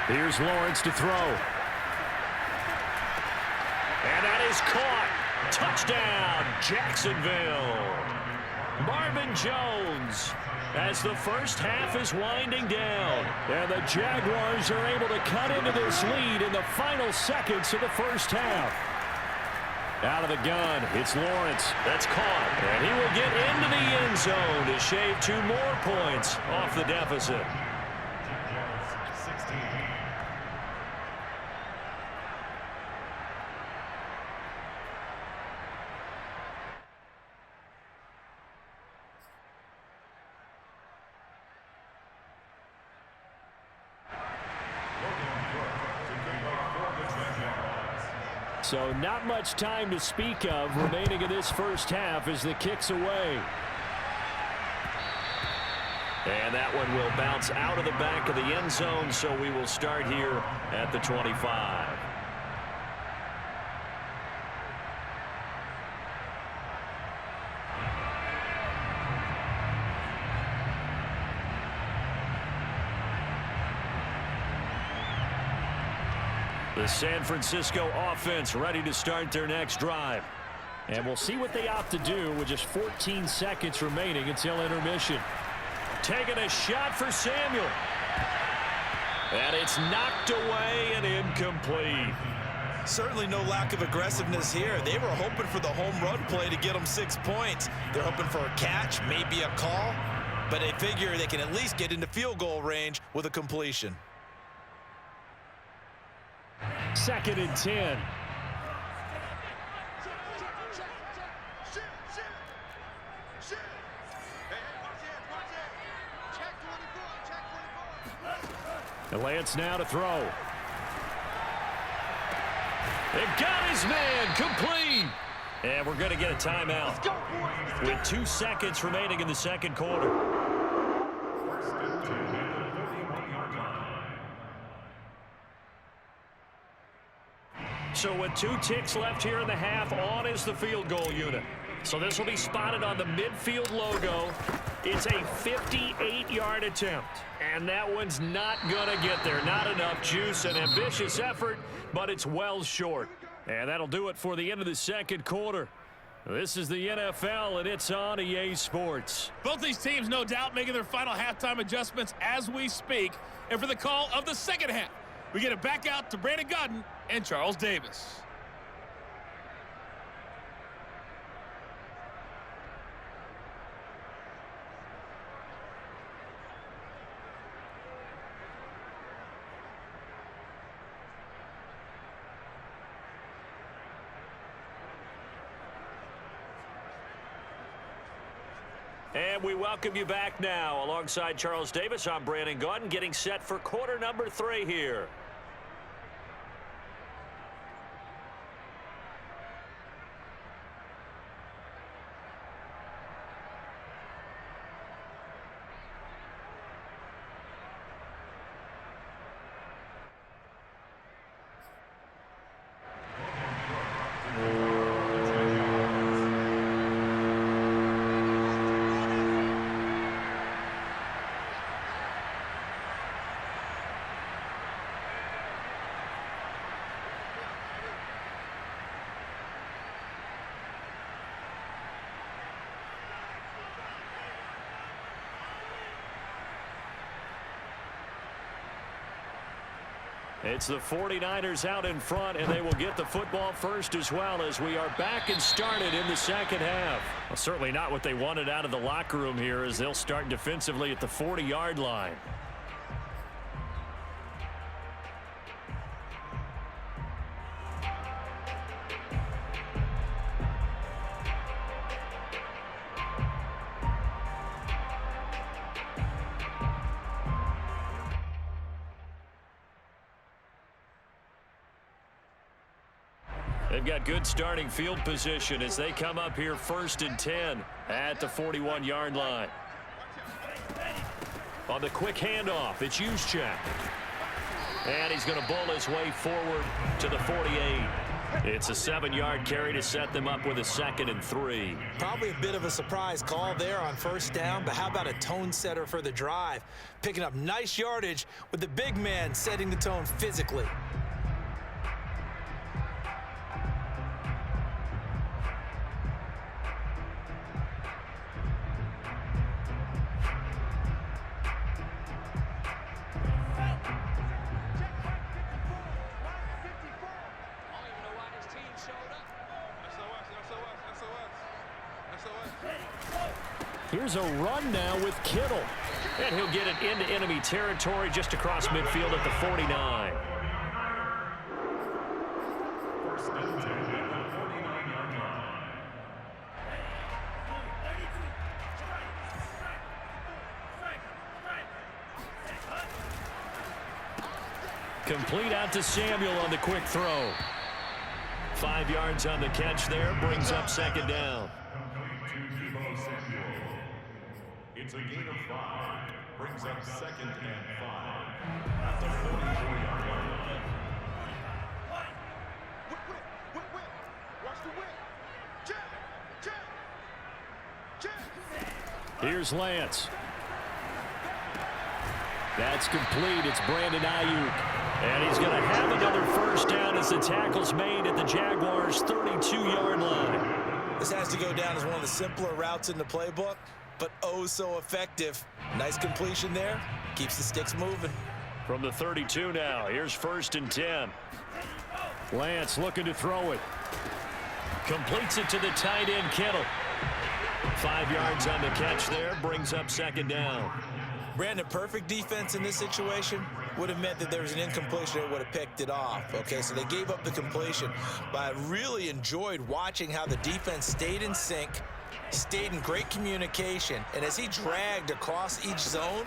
Here's Lawrence to throw. And that is caught. Touchdown, Jacksonville. Marvin Jones as the first half is winding down. And the Jaguars are able to cut into this lead in the final seconds of the first half. Out of the gun, it's Lawrence. That's caught. And he will get into the end zone to shave 2 more points off the deficit. So not much time to speak of remaining in this first half as the kick's away. And that one will bounce out of the back of the end zone, so we will start here at the 25. The San Francisco offense ready to start their next drive. And we'll see what they opt to do with just 14 seconds remaining until intermission. Taking a shot for Samuel. And it's knocked away and incomplete. Certainly no lack of aggressiveness here. They were hoping for the home run play to get them 6 points. They're hoping for a catch, maybe a call. But they figure they can at least get into field goal range with a completion. 2nd and 10. And Lance now to throw. It got his man complete. And we're going to get a timeout with 2 seconds remaining in the second quarter. So with 2 ticks left here in the half, on is the field goal unit. So this will be spotted on the midfield logo. It's a 58-yard attempt. And that one's not going to get there. Not enough juice. An ambitious effort, but it's well short. And that'll do it for the end of the second quarter. This is the NFL, and it's on EA Sports. Both these teams, no doubt, making their final halftime adjustments as we speak. And for the call of the second half, we get it back out to Brandon Gaudin and Charles Davis. And we welcome you back now. Alongside Charles Davis, I'm Brandon Gaudin, getting set for quarter number 3 here. It's the 49ers out in front, and they will get the football first as well as we are back and started in the second half. Well, certainly not what they wanted out of the locker room here as they'll start defensively at the 40-yard line. They've got good starting field position as they come up here 1st and 10 at the 41-yard line. On the quick handoff, it's Juszczyk. And he's going to bull his way forward to the 48. It's a 7-yard carry to set them up with a 2nd and 3. Probably a bit of a surprise call there on first down, but how about a tone setter for the drive? Picking up nice yardage with the big man setting the tone physically. Here's a run now with Kittle. And he'll get it into enemy territory just across midfield at the 49. Complete out to Samuel on the quick throw. 5 yards on the catch there, brings up 2nd down. It's a gain of 5. Brings up 2nd and 5. At the 44-yard line. Whip. Watch the whip. Check. Here's Lance. That's complete. It's Brandon Ayuk. And he's going to have another first down as the tackle's made at the Jaguars' 32-yard line. This has to go down as one of the simpler routes in the playbook, but oh so effective. Nice completion there. Keeps the sticks moving. From the 32 now, here's 1st and 10. Lance looking to throw it. Completes it to the tight end, Kittle. 5 yards on the catch there, brings up 2nd down. Brandon, perfect defense in this situation would have meant that there was an incompletion that would have picked it off. Okay, so they gave up the completion, but I really enjoyed watching how the defense stayed in sync, stayed in great communication, and as he dragged across each zone,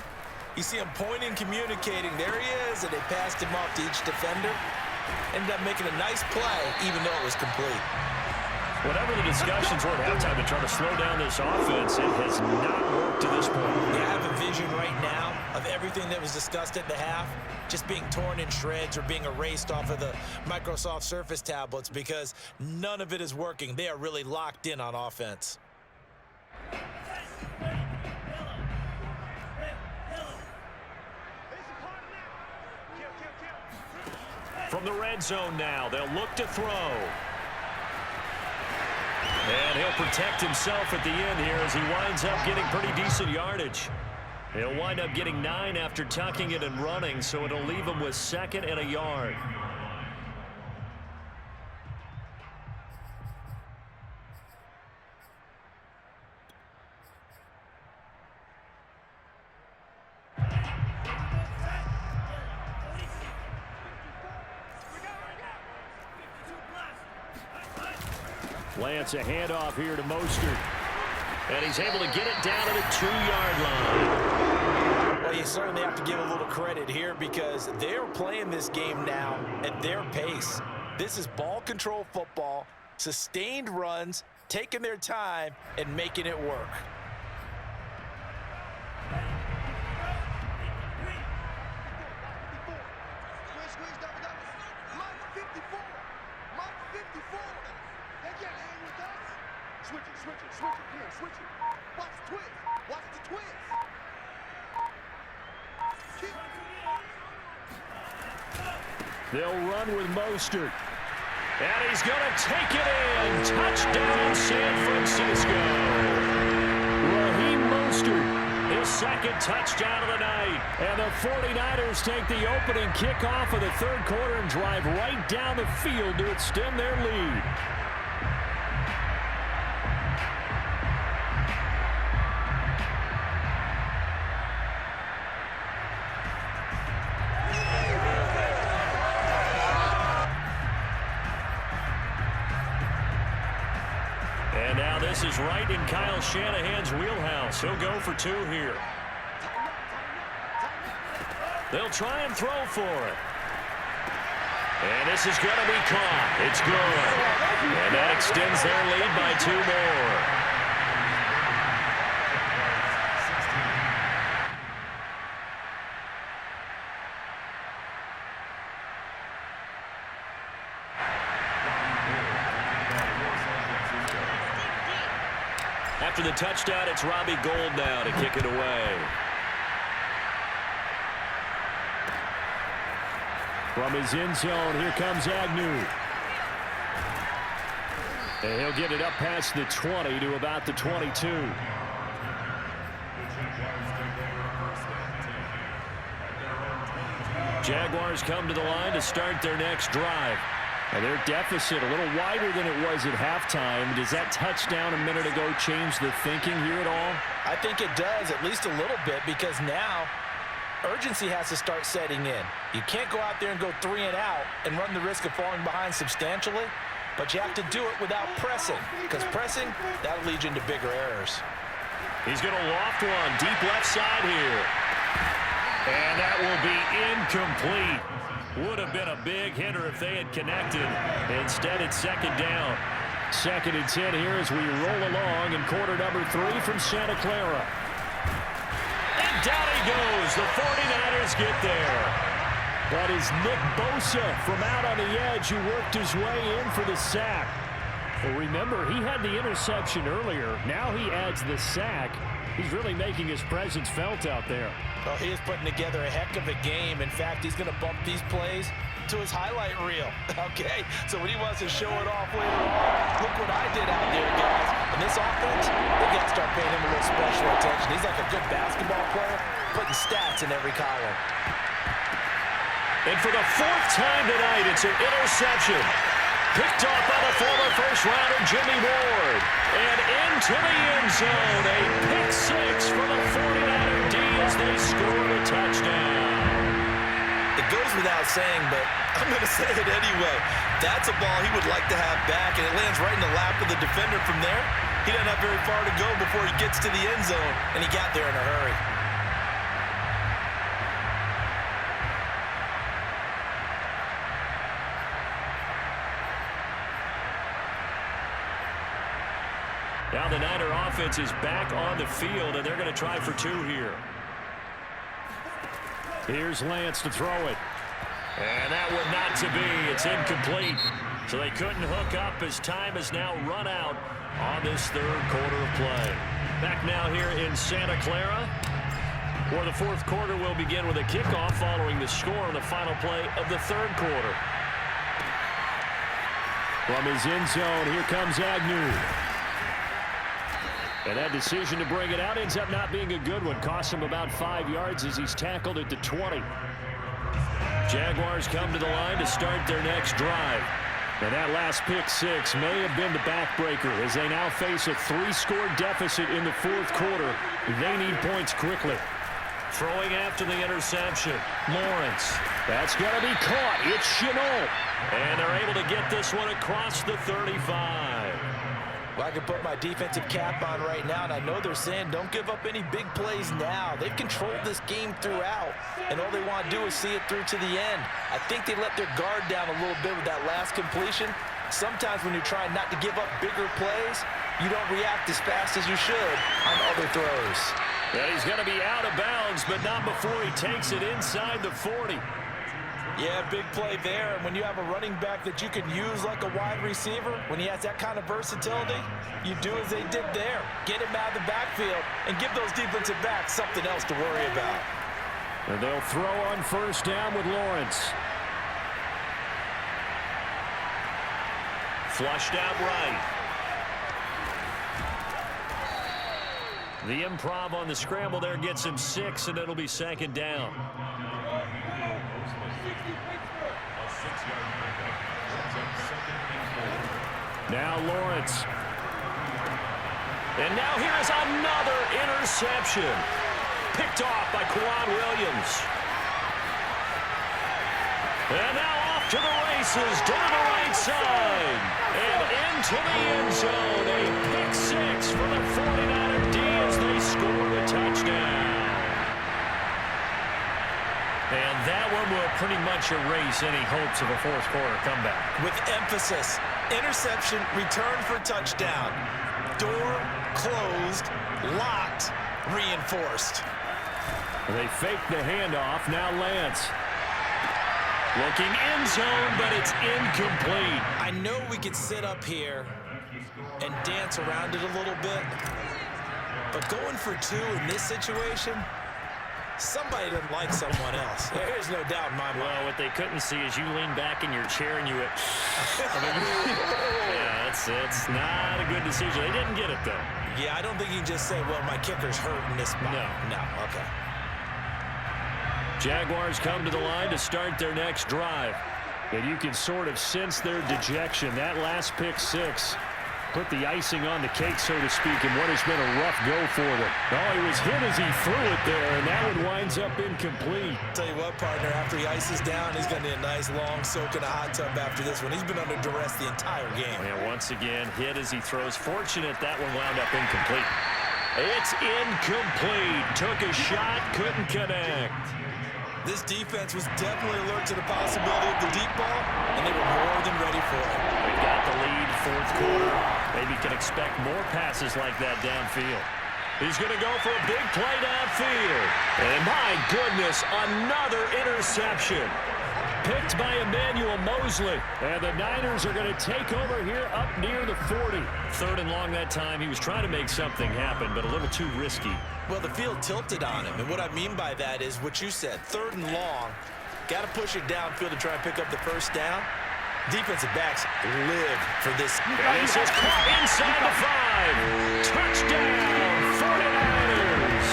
you see him pointing, communicating. There he is, and they passed him off to each defender. Ended up making a nice play, even though it was complete. Whatever the discussions were at halftime to try to slow down this offense, it has not worked to this point. Yeah, I have a vision right now of everything that was discussed at the half just being torn in shreds or being erased off of the Microsoft Surface tablets because none of it is working. They are really locked in on offense. From the red zone now, they'll look to throw. And he'll protect himself at the end here as he winds up getting pretty decent yardage. He'll wind up getting 9 after tucking it and running, so it'll leave him with 2nd and a yard. Lance, a handoff here to Mostert. And he's able to get it down to the 2-yard line. Well, you certainly have to give a little credit here because they're playing this game now at their pace. This is ball control football, sustained runs, taking their time, and making it work. Switch it. Watch the twist. Watch the twist. They'll run with Mostert. And he's going to take it in. Touchdown, San Francisco. Raheem Mostert, his 2nd touchdown of the night. And the 49ers take the opening kickoff of the 3rd quarter and drive right down the field to extend their lead. And now this is right in Kyle Shanahan's wheelhouse. He'll go for 2 here. They'll try and throw for it. And this is going to be caught. It's good. And that extends their lead by 2 more. After the touchdown, it's Robbie Gould now to kick it away. From his end zone, here comes Agnew. And he'll get it up past the 20 to about the 22. Jaguars come to the line to start their next drive. Now their deficit a little wider than it was at halftime. Does that touchdown a minute ago change the thinking here at all? I think it does, at least a little bit, because now urgency has to start setting in. You can't go out there and go 3 and out and run the risk of falling behind substantially, but you have to do it without pressing, because pressing, that'll lead you into bigger errors. He's going to loft one deep left side here. And that will be incomplete. Would have been a big hitter if they had connected. Instead, it's second down. 2nd and 10 here as we roll along in quarter number 3 from Santa Clara. And down he goes. The 49ers get there. That is Nick Bosa from out on the edge who worked his way in for the sack. Well, remember, he had the interception earlier. Now he adds the sack. He's really making his presence felt out there. Well, he is putting together a heck of a game. In fact, he's going to bump these plays to his highlight reel. Okay, so when he wants to show it off later on, look what I did out there, guys. In this offense, they got to start paying him a little special attention. He's like a good basketball player, putting stats in every column. And for the 4th time tonight, it's an interception. Picked off by the former first-rounder Jimmy Ward. And into the end zone. A pick 6 for the 49er D as they score a touchdown. It goes without saying, but I'm going to say it anyway. That's a ball he would like to have back, and it lands right in the lap of the defender from there. He doesn't have very far to go before he gets to the end zone, and he got there in a hurry. Now the Niner offense is back on the field, and they're going to try for 2 here. Here's Lance to throw it. And that one not to be. It's incomplete. So they couldn't hook up as time has now run out on this 3rd quarter of play. Back now here in Santa Clara, where the 4th quarter will begin with a kickoff following the score on the final play of the 3rd quarter. From his end zone, here comes Agnew. And that decision to bring it out ends up not being a good one. Costs him about 5 yards as he's tackled at the 20. Jaguars come to the line to start their next drive. And that last pick 6 may have been the backbreaker as they now face a 3-score deficit in the 4th quarter. They need points quickly. Throwing after the interception, Lawrence. That's going to be caught. It's Chenault. And they're able to get this one across the 35. Well, I can put my defensive cap on right now, and I know they're saying don't give up any big plays now. They've controlled this game throughout, and all they want to do is see it through to the end. I think they let their guard down a little bit with that last completion. Sometimes when you're trying not to give up bigger plays, you don't react as fast as you should on other throws. Yeah, he's going to be out of bounds, but not before he takes it inside the 40. Yeah, big play there. And when you have a running back that you can use like a wide receiver, when he has that kind of versatility, you do as they did there. Get him out of the backfield and give those defensive backs something else to worry about. And they'll throw on 1st down with Lawrence. Flushed out right. The improv on the scramble there gets him 6, and it'll be 2nd down. Now Lawrence. And now here is another interception. Picked off by Quan Williams. And now off to the races, down the right side. And into the end zone. A pick 6 for the 49er D as they score the touchdown. And that one will pretty much erase any hopes of a 4th quarter comeback. With emphasis. Interception, return for touchdown. Door closed, locked, reinforced. They fake the handoff. Now Lance. Looking end zone, but it's incomplete. I know we could sit up here and dance around it a little bit, But going for 2 in this situation, somebody doesn't like someone else. There's no doubt in my mind. Well, what they couldn't see is you lean back in your chair and you went, yeah, it's not a good decision. They didn't get it, though. Yeah, I don't think you can just say, well, my kicker's hurt in this spot. No, okay. Jaguars come to the line to start their next drive. And you can sort of sense their dejection. That last pick 6 put the icing on the cake, so to speak, in what has been a rough go for them. Oh, he was hit as he threw it there, and that one winds up incomplete. Tell you what, partner, after he ices down, he's going to need a nice long soak in a hot tub after this one. He's been under duress the entire game. And once again, hit as he throws. Fortunate that one wound up incomplete. It's incomplete. Took a shot, couldn't connect. This defense was definitely alert to the possibility of the deep ball, and they were more than ready for it. They've got the lead, fourth quarter. Maybe can expect more passes like that downfield. He's going to go for a big play downfield. And my goodness, another interception. Picked by Emmanuel Mosley. And the Niners are going to take over here up near the 40. Third and long that time. He was trying to make something happen, but a little too risky. Well, the field tilted on him, and what I mean by that is what you said. Third and long, got to push it downfield to try and pick up the first down. Defensive backs live for this. This is caught inside the 5. Touchdown, 49ers.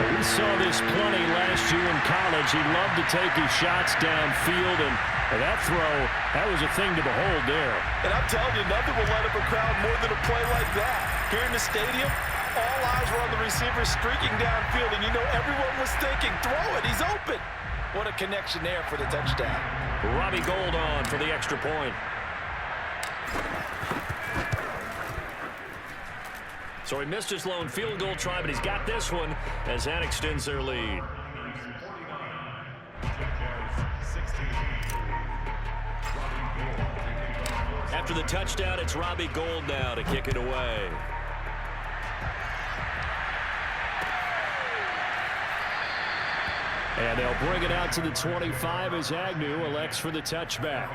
We saw this plenty last year in college. He loved to take his shots downfield, and that throw, that was a thing to behold there. And I'm telling you, nothing will light up a crowd more than a play like that. Here in the stadium, all eyes were on the receiver streaking downfield, and you know everyone was thinking, throw it, he's open. What a connection there for the touchdown. Robbie Gould on for the extra point. So he missed his lone field goal try, but he's got this one as that extends their lead. After the touchdown, it's Robbie Gould now to kick it away. And they'll bring it out to the 25 as Agnew elects for the touchback.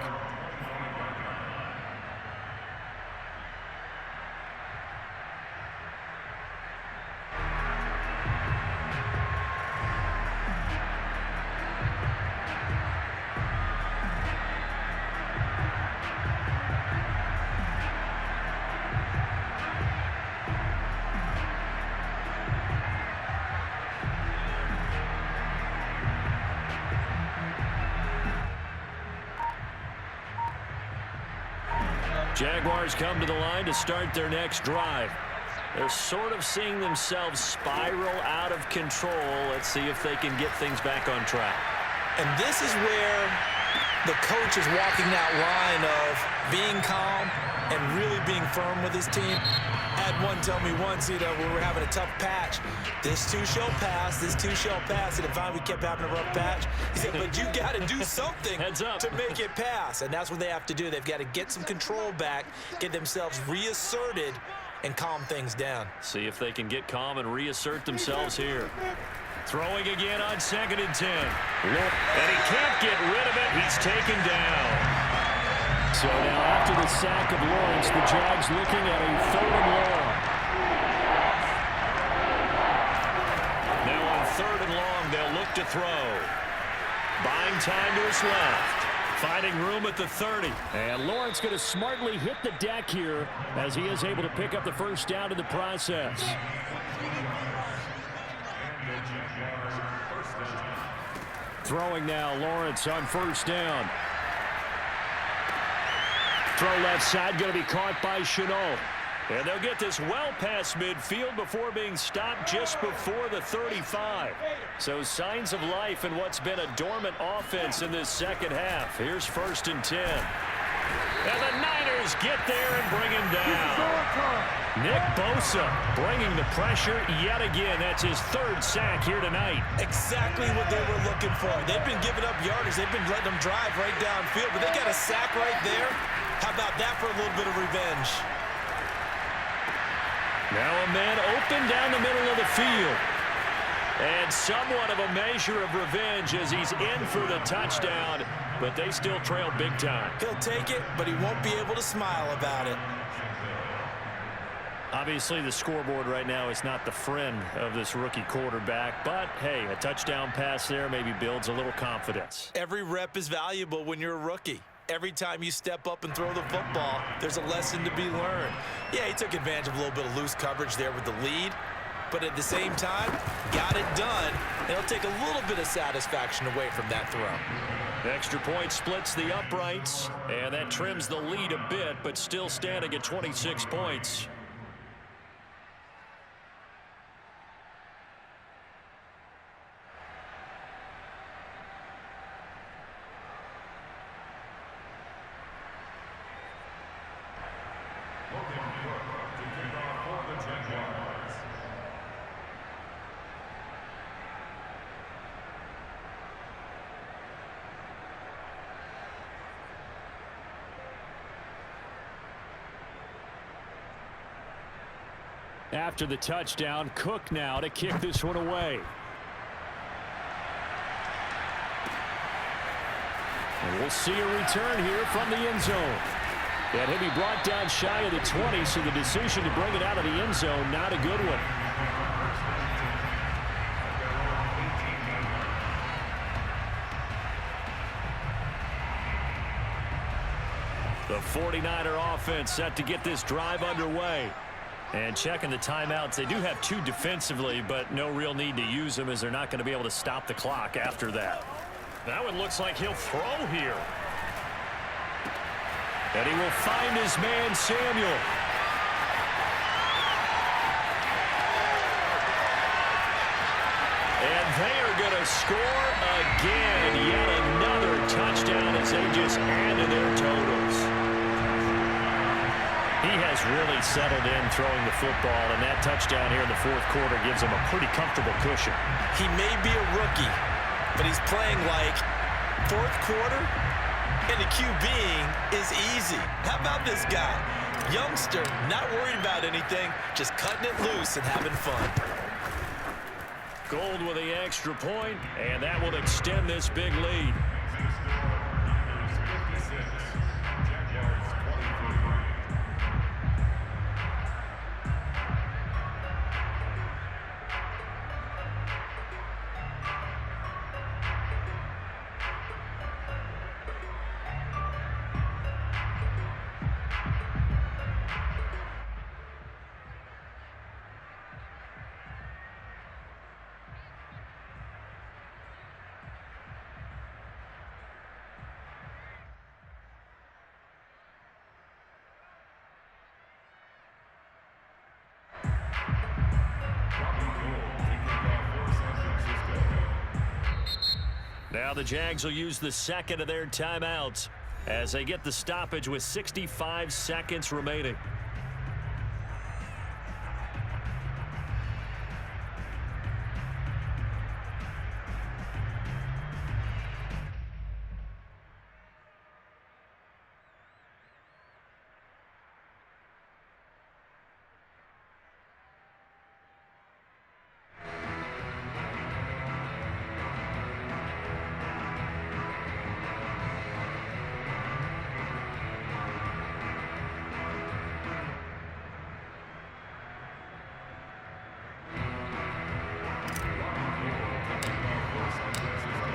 Jaguars come to the line to start their next drive. They're sort of seeing themselves spiral out of control. Let's see if they can get things back on track. And this is where the coach is walking that line of being calm and really being firm with his team. I had one tell me once, you know, when we were having a tough patch, this too shall pass, this too shall pass. And finally we kept having a rough patch. He said, but you got to do something to make it pass. And that's what they have to do. They've got to get some control back, get themselves reasserted, and calm things down. See if they can get calm and reassert themselves here. Throwing again on 2nd and 10. And he can't get rid of it. He's taken down. So now after the sack of Lawrence, the Jags looking at a 3rd and long. Now on 3rd and long, they'll look to throw. Buying time to his left. Finding room at the 30. And Lawrence going to smartly hit the deck here as he is able to pick up the first down in the process. Throwing now, Lawrence on 1st down. Throw left side, going to be caught by Chenault. And they'll get this well past midfield before being stopped just before the 35. So signs of life in what's been a dormant offense in this second half. Here's 1st and 10. And the Niners get there and bring him down. Nick Bosa bringing the pressure yet again. That's his 3rd sack here tonight. Exactly what they were looking for. They've been giving up yardage. They've been letting them drive right downfield, but they got a sack right there. How about that for a little bit of revenge? Now a man open down the middle of the field. And somewhat of a measure of revenge as he's in for the touchdown, but they still trail big time. He'll take it, but he won't be able to smile about it. Obviously, the scoreboard right now is not the friend of this rookie quarterback, but hey, a touchdown pass there maybe builds a little confidence. Every rep is valuable when you're a rookie. Every time you step up and throw the football, there's a lesson to be learned. Yeah, he took advantage of a little bit of loose coverage there with the lead, but at the same time, got it done. It'll take a little bit of satisfaction away from that throw. Extra point splits the uprights, and that trims the lead a bit, but still standing at 26 points. After the touchdown, Cook now to kick this one away. And we'll see a return here from the end zone. And he'll be brought down shy of the 20, so the decision to bring it out of the end zone, not a good one. The 49er offense set to get this drive underway. And checking the timeouts, they do have 2 defensively, but no real need to use them as they're not going to be able to stop the clock after that. That one looks like he'll throw here. And he will find his man, Samuel. And they are going to score again. Yet another touchdown as they just add to their totals. He has really settled in throwing the football, and that touchdown here in the 4th quarter gives him a pretty comfortable cushion. He may be a rookie, but he's playing like 4th quarter, and the QBing is easy. How about this guy? Youngster, not worried about anything, just cutting it loose and having fun. Gold with the extra point, and that will extend this big lead. Now the Jags will use the second of their timeouts as they get the stoppage with 65 seconds remaining.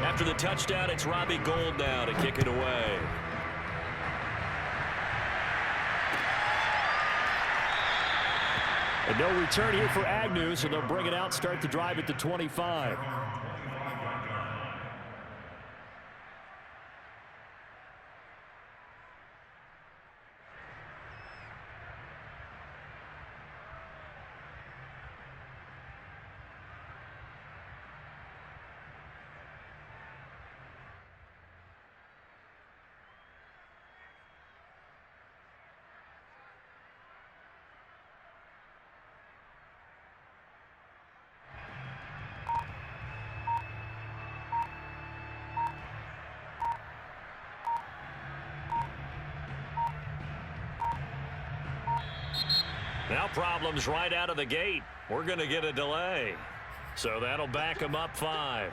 After the touchdown, it's Robbie Gould now to kick it away. And no return here for Agnew, so they'll bring it out, start the drive at the 25. Now problems right out of the gate. We're going to get a delay. So that'll back them up 5.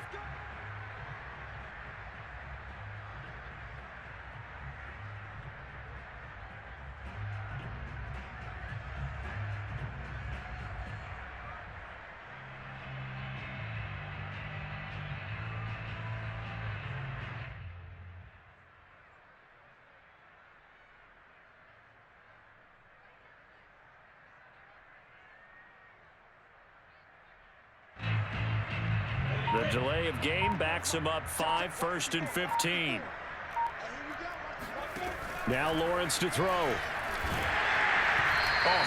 The delay of game backs him up 5, 1st and 15. Now Lawrence to throw. Oh,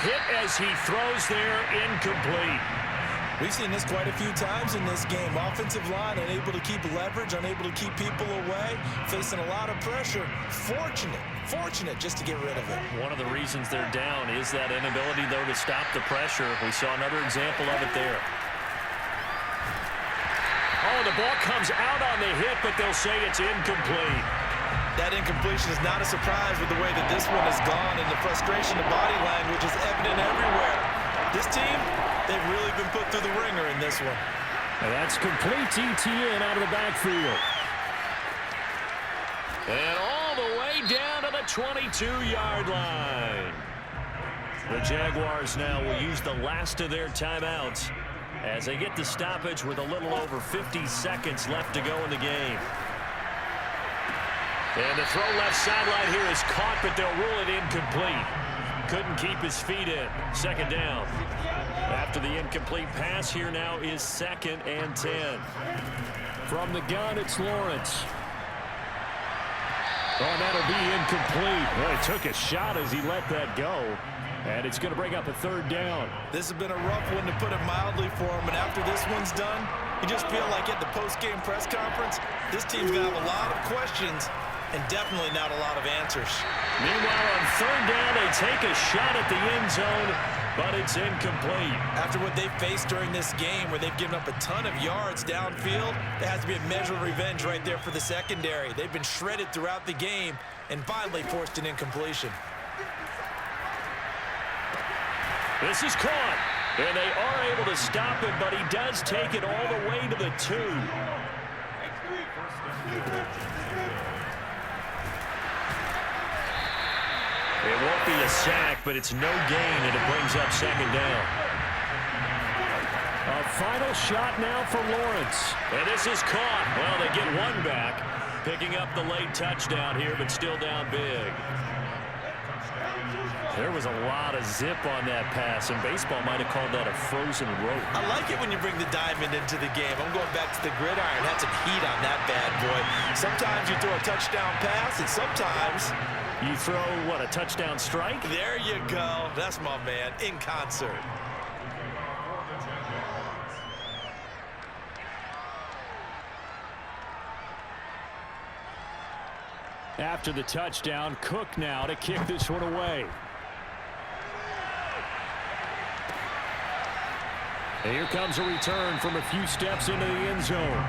hit as he throws there, incomplete. We've seen this quite a few times in this game. Offensive line unable to keep leverage, unable to keep people away, facing a lot of pressure. Fortunate just to get rid of it. One of the reasons they're down is that inability, though, to stop the pressure. We saw another example of it there. Oh, the ball comes out on the hit, but they'll say it's incomplete. That incompletion is not a surprise with the way that this one has gone, and the frustration of body language is evident everywhere. This team, they've really been put through the ringer in this one. And that's complete ETN out of the backfield. And all the way down to the 22-yard line. The Jaguars now will use the last of their timeouts as they get the stoppage with a little over 50 seconds left to go in the game. And the throw left sideline here is caught, but they'll rule it incomplete. Couldn't keep his feet in. Second down. After the incomplete pass, here now is 2nd and 10. From the gun, it's Lawrence. Oh, that'll be incomplete. Well, he took a shot as he let that go. And it's going to bring up a 3rd down. This has been a rough one, to put it mildly, for him. And after this one's done, you just feel like at the post-game press conference, this team's going to have a lot of questions and definitely not a lot of answers. Meanwhile, on 3rd down, they take a shot at the end zone, but it's incomplete. After what they've faced during this game, where they've given up a ton of yards downfield, there has to be a measure of revenge right there for the secondary. They've been shredded throughout the game and finally forced an incompletion. This is caught, and they are able to stop him, but he does take it all the way to the 2. It won't be a sack, but it's no gain, and it brings up 2nd down. A final shot now for Lawrence. And this is caught. Well, they get one back, picking up the late touchdown here, but still down big. There was a lot of zip on that pass, and baseball might have called that a frozen rope. I like it when you bring the diamond into the game. I'm going back to the gridiron. Had some heat on that bad boy. Sometimes you throw a touchdown pass, and sometimes you throw, what, a touchdown strike? There you go. That's my man, in concert. After the touchdown, Cook now to kick this one away. And here comes a return from a few steps into the end zone.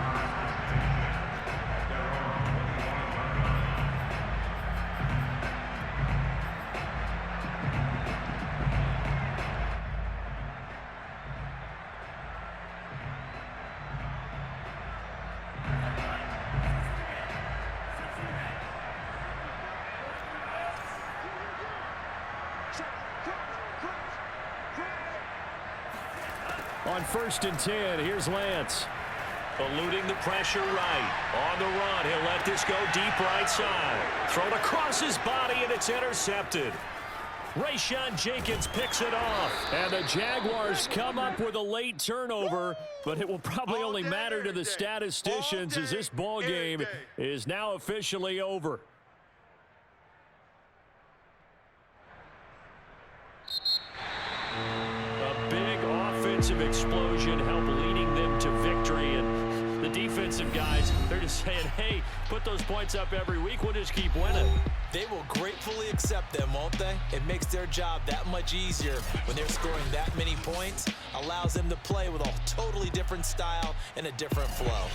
On 1st and 10, here's Lance. Eluding the pressure right. On the run, he'll let this go deep right side. Thrown across his body, and it's intercepted. Rayshon Jenkins picks it off. And the Jaguars come up with a late turnover, but it will probably only matter to the statisticians as this ball game is now officially over. A big offensive explosion helped leading them to victory, and the defensive guys, they're just saying, hey, put those points up every week, we'll just keep winning. They will gratefully accept them, won't they? It makes their job that much easier when they're scoring that many points, allows them to play with a totally different style and a different flow.